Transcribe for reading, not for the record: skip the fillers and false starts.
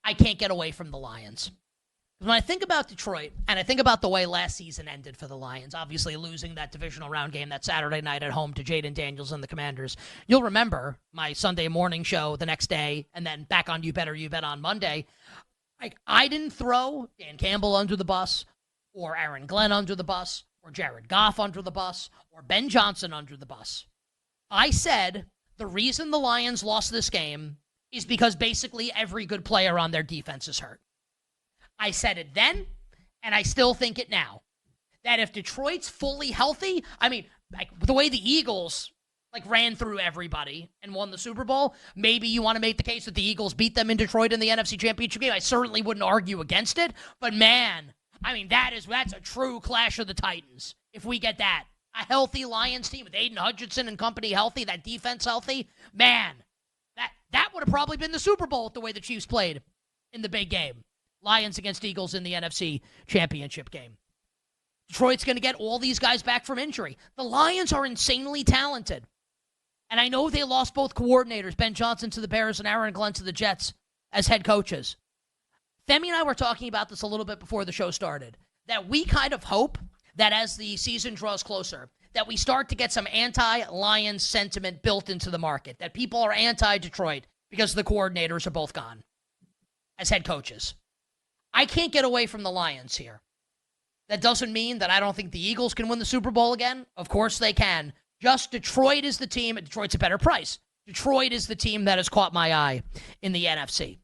I can't get away from the Lions. When I think about Detroit, and I think about the way last season ended for the Lions, obviously losing that divisional round game that Saturday night at home to Jaden Daniels and the Commanders, you'll remember my Sunday morning show the next day, and then back on You Better You Bet on Monday. I didn't throw Dan Campbell under the bus, or Aaron Glenn under the bus, or Jared Goff under the bus, or Ben Johnson under the bus. I said the reason the Lions lost this game is because basically every good player on their defense is hurt. I said it then, and I still think it now. That if Detroit's fully healthy, the way the Eagles ran through everybody and won the Super Bowl, maybe you want to make the case that the Eagles beat them in Detroit in the NFC Championship game. I certainly wouldn't argue against it, but man, that's a true clash of the Titans. If we get that, a healthy Lions team with Aiden Hutchinson and company healthy, that defense healthy, man, that would have probably been the Super Bowl with the way the Chiefs played in the big game. Lions against Eagles in the NFC Championship game. Detroit's going to get all these guys back from injury. The Lions are insanely talented. And I know they lost both coordinators, Ben Johnson to the Bears and Aaron Glenn to the Jets, as head coaches. Femi and I were talking about this a little bit before the show started, that we kind of hope that as the season draws closer, that we start to get some anti-Lions sentiment built into the market, that people are anti-Detroit because the coordinators are both gone as head coaches. I can't get away from the Lions here. That doesn't mean that I don't think the Eagles can win the Super Bowl again. Of course they can. Just Detroit is the team, and Detroit's a better price. Detroit is the team that has caught my eye in the NFC.